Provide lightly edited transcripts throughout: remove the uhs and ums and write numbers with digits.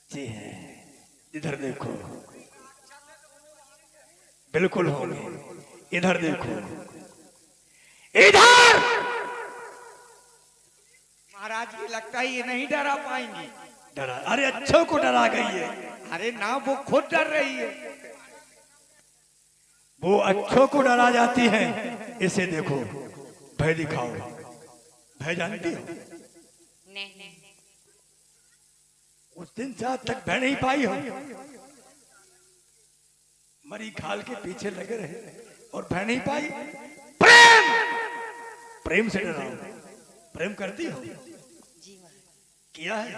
जी है। इधर देखो, बिल्कुल होंगे। इधर देखो, इधर। महाराज ये लगता है ये नहीं डरा पाएंगी। डरा? अरे अच्छों को डरा गई है। अरे ना वो खुद डर रही है। वो अच्छों को डरा जाती है। इसे देखो, भय दिखाओ। भय जानती हो? नहीं। उस दिन से आज तक भय नहीं पाई हो। मरी खाल के पीछे लगे रहे और भय नहीं पाई। प्रेम, प्रेम से डराओ। प्रेम करती हो? जी किया है।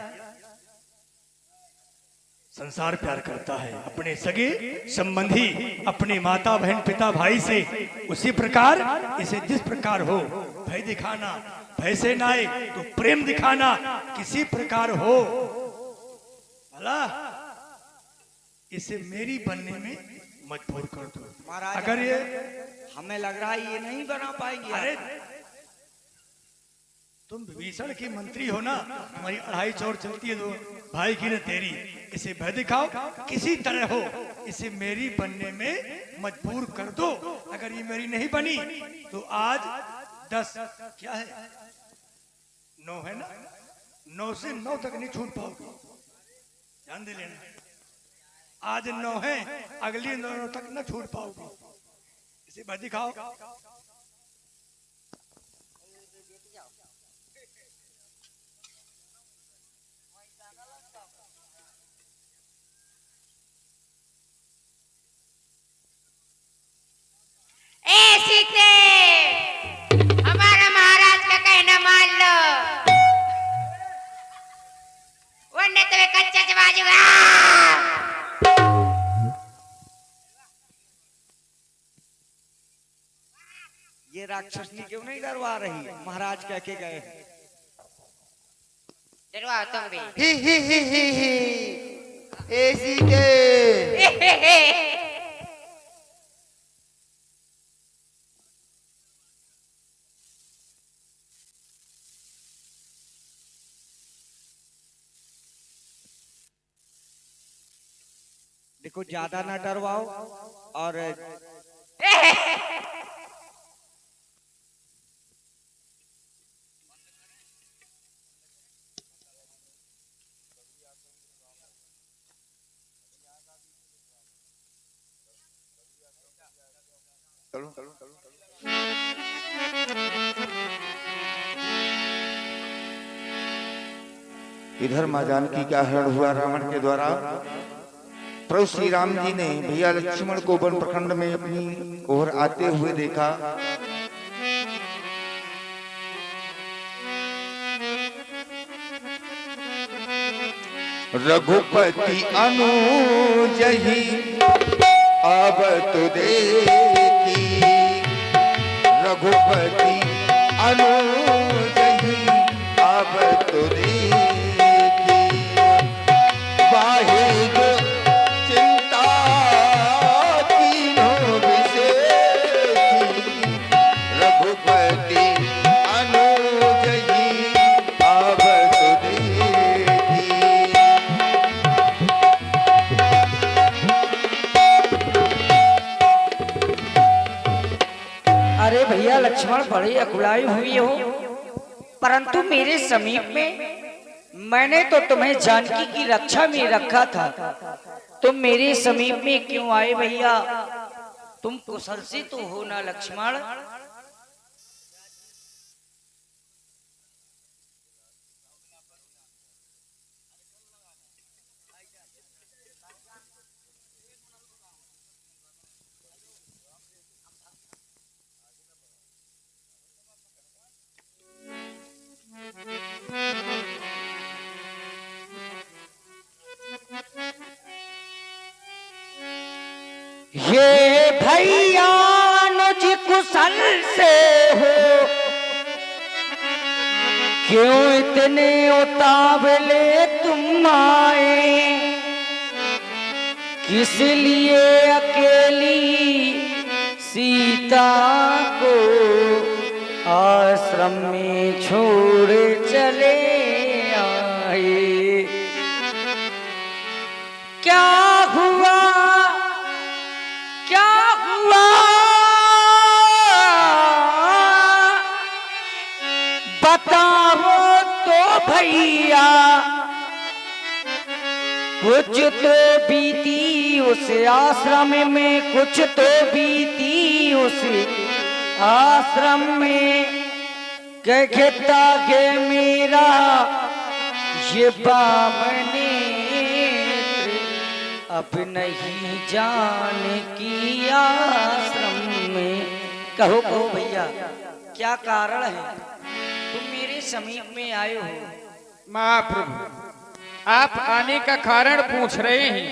संसार प्यार करता है अपने सगे संबंधी, अपने माता बहन पिता भाई से। उसी प्रकार इसे जिस प्रकार हो भय दिखाना, भय से ना आए तो प्रेम दिखाना किसी प्रकार हो भला इसे मेरी बनने में मजबूर कर दो। महाराज अगर ये हमें लग रहा है ये नहीं बना पाएंगी। अरे तुम विभीषण की मंत्री हो ना, तुम्हारी अढ़ाई चौर चलती है तो भाई की न तेरी। इसे भय दिखाओ किसी तरह हो, इसे मेरी बनने में मजबूर कर दो। अगर ये मेरी नहीं बनी तो आज 10 क्या है 9 है ना, 9 से 9 तक नहीं छूट पाओगे। ध्यान दे लेना, आज 9 है, अगली 9 तक न छूट पाओगे। इसे भय दिखाओ। ए सीते, हमारा महाराज का कहना मान लो, वरना तुम्हें कच्चा चबा दूंगा। ये राक्षसनी क्यों नहीं डरवा रही है? महाराज कह के गए हैं। डरवाओ तुम भी। ऐसी के देखो ज्यादा ना डरवाओ। और चलो इधर माँ जानकी का हरण हुआ रावण के द्वारा। प्रभु श्री राम जी ने भैया लक्ष्मण को वन प्रखंड में अपनी ओर आते हुए देखा। रघुपति अनुजहि अब तो देखी, रघुपति अनुजहि अब तो देखी, वाहिद चिंता तीनों विशेषी, रघुपति अनुजहि अब तो देखी। अरे भैया लक्ष्मण बड़ी अकुलाई हुई हो, परंतु मेरे समीप में मैंने तो तुम्हें जानकी की रक्षा में रखा था, तुम मेरे समीप में क्यों आए भैया? तुम कुशल से तो हो ना लक्ष्मण? ये भैया अनुज कुशल से हो, क्यों इतने उतावले तुम आए? किस लिए अकेली सीता को आश्रम में छोड़ चले आए? क्या हुआ क्या हुआ बताओ तो भैया, कुछ तो बीती उस आश्रम में, कुछ तो बीती उस आश्रम में, कहता के मेरा ये बामने अब नहीं जाने की आश्रम में। कहो कहो भैया, क्या कारण है तुम मेरे समीप में आए हो? महाप्रभु, आप आने का कारण पूछ रहे हैं।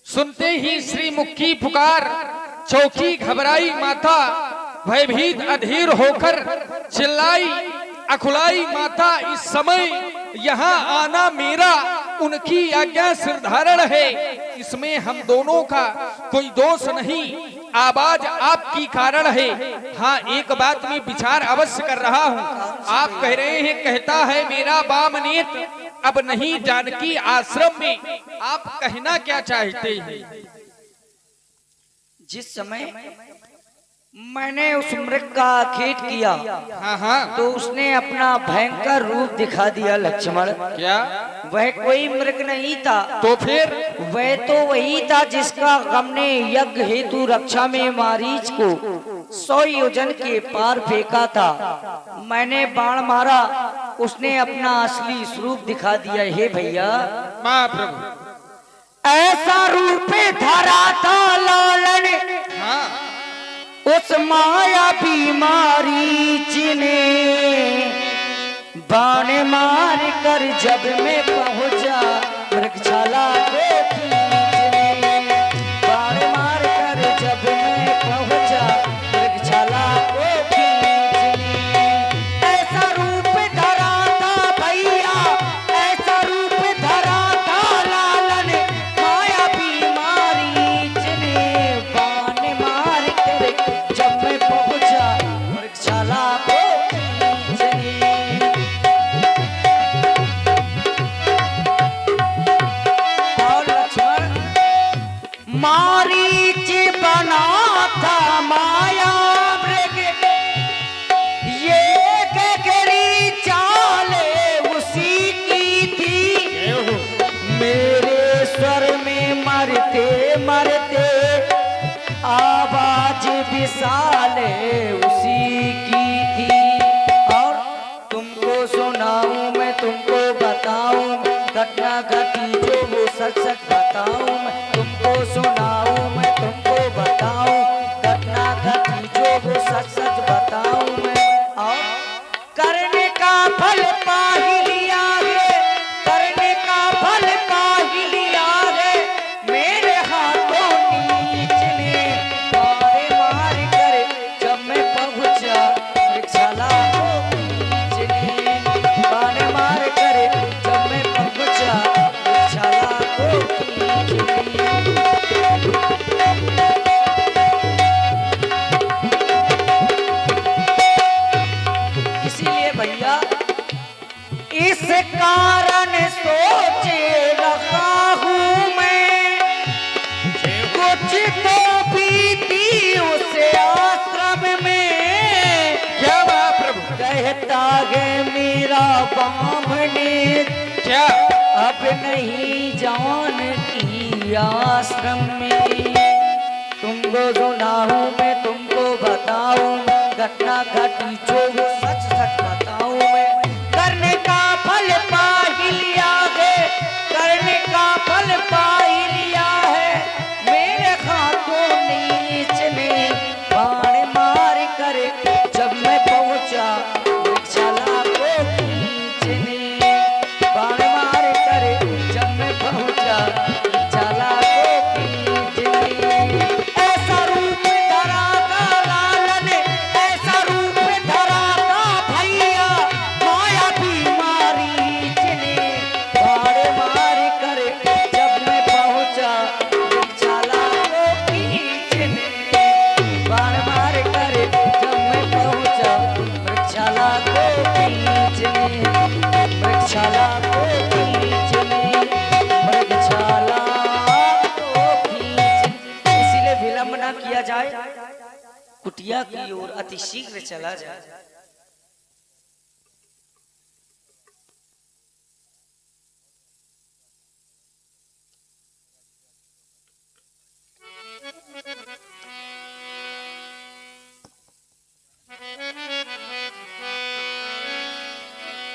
सुनते ही श्री मुख की पुकार, चौकी घबराई माता, भयभीत अधीर होकर चिल्लाई अकुलाई माता। इस समय यहाँ आना मेरा उनकी आज्ञा सिरधारण है, इसमें हम दोनों का कोई दोष नहीं, आवाज आपकी कारण है। हाँ, एक बात में विचार अवश्य कर रहा हूँ। आप कह रहे हैं कहता है मेरा बामनेत अब नहीं जानकी आश्रम में, आप कहना क्या चाहते हैं? जिस समय मैंने उस मृग का खेत किया, हाँ हाँ, तो उसने अपना भयंकर रूप दिखा दिया लक्ष्मण। क्या वह कोई मृग नहीं था, तो फिर वह तो वही था जिसका हमने यज्ञ हेतु रक्षा में मारीच को 100 योजन के पार फेंका था। मैंने बाण मारा, उसने अपना असली स्वरूप दिखा दिया। हे भैया, महाप्रभु, ऐसा रूप धरा था लालन हाँ, उस माया बीमारी जिने, बाण मार कर जब मैं पहुंचा मृगशाला को खींचने, बाण मार कर जब मैं पहुंचा मृगशाला को खींचने। ऐसा रूप धरा था भैया, ऐसा रूप धरा था लालन, माया बीमारी जिने, बाण मार कर जब मैं पहुंचा मृगशाला को खींचने। और लक्ष्मण मारीच बना था माया मृग, ये गगरी चाले उसी की थी, मेरे स्वर में मरते मरते आवाज विशाले उसी की थी। और तुमको सुनाऊं मैं, तुमको बताऊं, घटना घटी जो वो सच सच बताऊं मैं, तुमको सुनाऊं मैं, तुमको बताऊं, घटना घटी जो वो सच सच बताऊं मैं। और करने का फल पा ही लिया है, करने का फल पा ही लिया है, मेरे हाथों नीच ने मारे मार कर जब मैं पहुंचा मृगशाला को खींचने, बाण मार कर जब मैं पहुंचा मृगशाला को खींचने। इसीलिए भैया, इस कारण सोचे रखा हूँ मैं, कुछ तो बीती उस आश्रम में, क्या महाप्रभु, कहता है मेरा बामने क्या अब नहीं जान की आश्रम में। तुमको सुनाऊं मैं, तुमको बताऊं, घटना घटी जो वो सच सच बताऊं मैं। करने का फल पा ही लिया है, करने का फल पा ही लिया है, मेरे हाथों नीच ने बाण मार कर जब मैं पहुंचा मृगशाला को खींचने, बाण मार कर जब मैं पहुंचा मृगशाला को खींचने। ऐसा रूप धरा था लालन, ऐसा रूप धरा कुटिया की ओर अति शीघ्र चला जाए।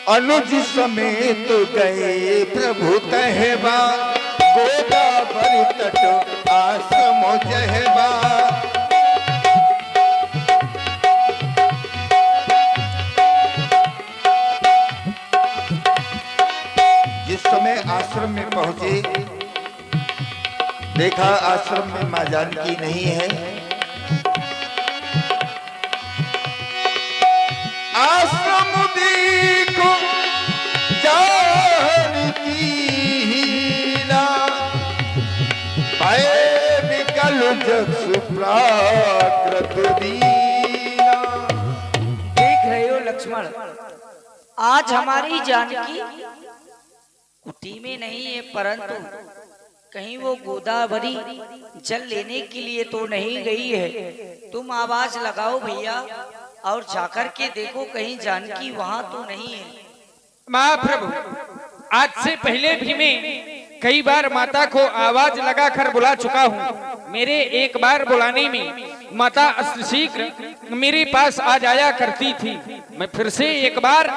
अनुज समेत गए प्रभु कहवा, गोदावरी तट आश्रम जहवा। जिस समय आश्रम में पहुंचे, देखा आश्रम में मां जानकी नहीं है। आश्रम देखो जानकी हीरा, पाए विकल जग प्राकृत दीना। देख रहे हो लक्ष्मण, आज हमारी जानकी कुटी में नहीं है, परंतु कहीं वो गोदावरी जल लेने के लिए तो नहीं गई है। तुम आवाज लगाओ भैया और जाकर के देखो कहीं जानकी वहां तो नहीं है। महाप्रभु, आज से पहले भी मैं कई बार माता को आवाज लगाकर बुला चुका हूँ। मेरे एक बार बुलाने में माता शीघ्र मेरे पास आ जाया करती थी। मैं फिर से एक बार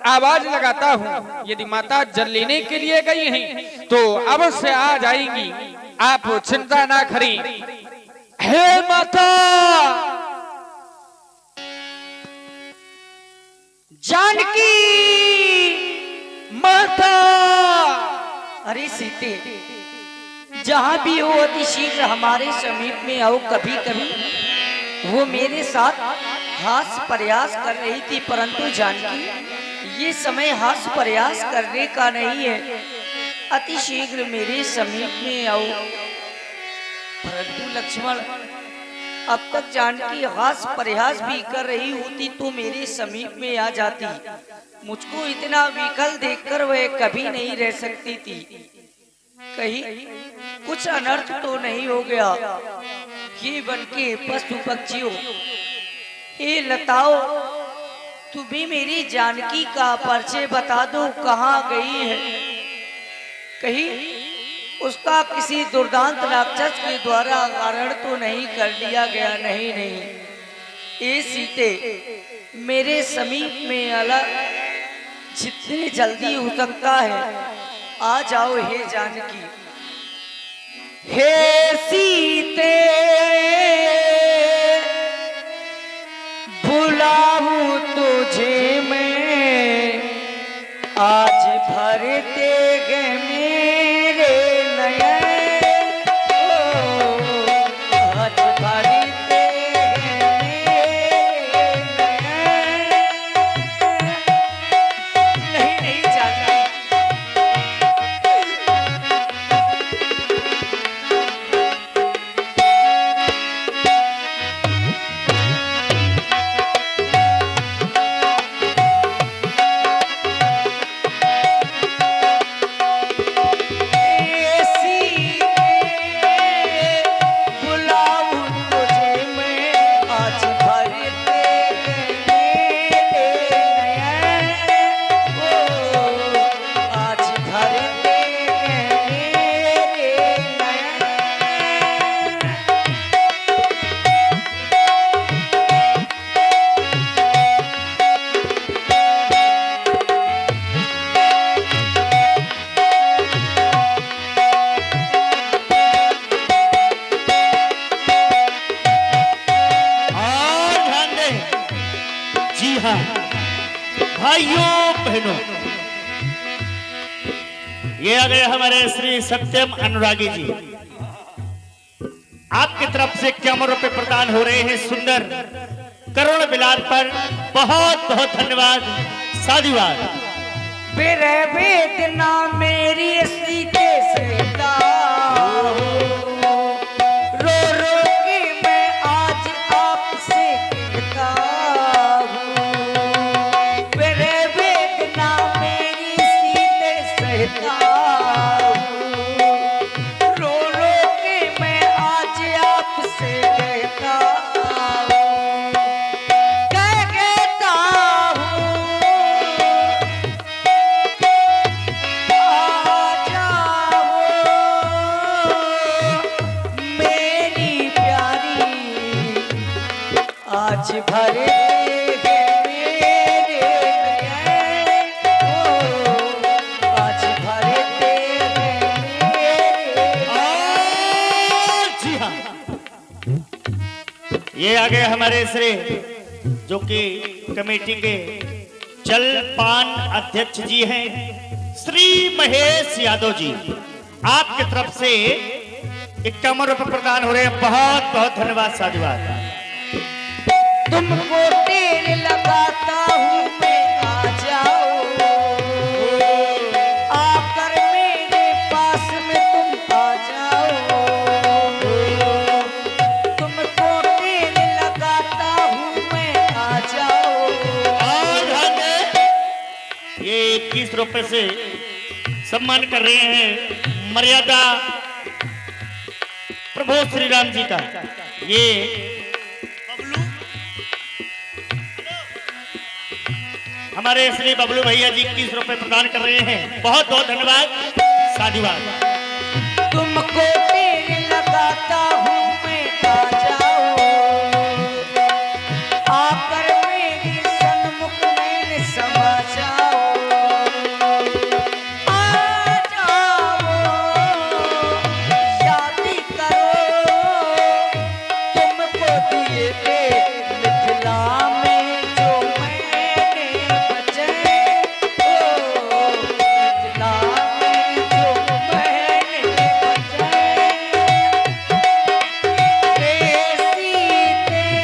आवाज लगाता हूँ, यदि माता जल लेने के लिए गई हैं तो अवश्य आ जाएंगी, आप चिंता ना करें। हे माता, जानकी माता। अरे सीते, जहां भी हो अति शीघ्र हमारे समीप में आओ। कभी कभी वो मेरे साथ हास प्रयास कर रही थी, परंतु जानकी ये समय हास प्रयास करने का नहीं है। अति शीघ्र मेरे समीप में आओ। परंतु लक्ष्मण, अब तक जानकी हास प्रयास भी कर रही होती तो मेरे समीप में आ जाती। मुझको इतना विकल देखकर वह कभी नहीं रह सकती थी। कहीं कुछ अनर्थ तो नहीं हो गया। ये बनके पशु पक्षियों, हे लताओ, तुम्हें मेरी जानकी का परिचय बता दो, कहाँ गई है। कहीं उसका किसी दुर्दांत राक्षस के द्वारा हरण तो नहीं कर लिया गया। नहीं नहीं, ये सीते मेरे समीप में अलग जितने जल्दी हो सकता है आ जाओ। हे जानकी, हे सीते, बुलाऊं तुझे मैं, आज भरते गए मेरे नयन। आज भरते गए मेरे नयन। नहीं नहीं जानकी, भाइयों बहनों, ये आ गए हमारे श्री सत्यम अनुरागी जी। आपकी तरफ से 51 रुपए प्रदान हो रहे हैं सुंदर करुण बिलाल पर। बहुत बहुत धन्यवाद, साधुवाद। मेरे वेदना मेरी सीते सहता रो रो के मैं आज आपसे कहता हूँ। मेरे वेदना मेरी सीते सहता हूँ, रो रो के मैं आज आपसे कहता हूँ। ये आगे हमारे श्री जो कि कमेटी के जलपान अध्यक्ष जी हैं श्री महेश यादव जी, आपकी तरफ से 51 रुपए प्रदान हो रहे हैं। बहुत बहुत धन्यवाद, साधुवाद। तुमको तेल लगाता हूँ मैं, आ जाओ आकर मेरे पास में तुम आ जाओ। तुमको तेल लगाता हूँ मैं, आ जाओ। ये 21 रुपए से सम्मान कर रहे हैं मर्यादा प्रभु श्री राम जी का। ये हमारे श्री बबलू भैया जी 21 रुपए प्रदान कर रहे हैं। बहुत बहुत धन्यवाद, साधुवाद। तुमको तेल लगाता हूँ मैं, आ जाओ आकर मेरे सन्मुख में समा जाओ। आ जाओ शादी करो तुमको दिए थे मिथिला में जो मैंने बचे। ओ मिथिला में जो मैंने बचे। सीते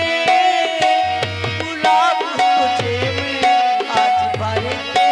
गुलाब तुझे में आज भर के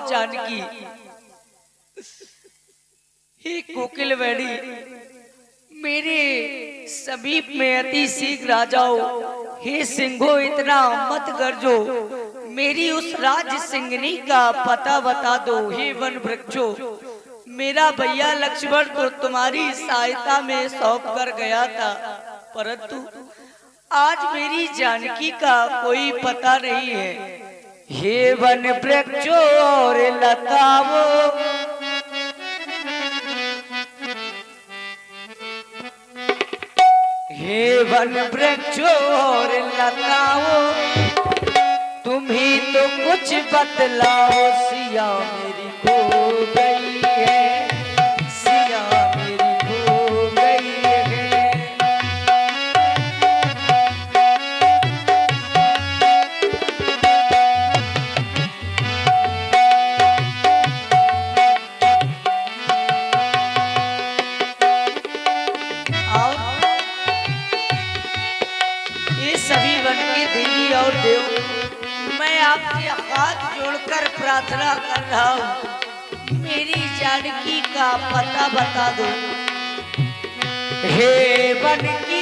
जानकी हे कोकिल वेड़ी मेरे समीप में अति शीघ्र आ जाओ। हे सिंहो इतना मत गरजो, मेरी उस राज सिंगनी का पता बता दो। हे वन वृक्षो मेरा भैया लक्ष्मण तो तुम्हारी सहायता में सौंप कर गया था, परंतु आज मेरी जानकी का कोई पता नहीं है। हे वन वृक्षो और लताओ हे वन वृक्षो और लताओ तुम ही तो कुछ बतलाओ। सिया मेरी खो गई है, सिया मेरी खो गई है। सभी वन के देवी और देव मैं आपसे हाथ जोड़कर प्रार्थना कर रहा हूँ, मेरी जानकी का पता बता दो। हे वन की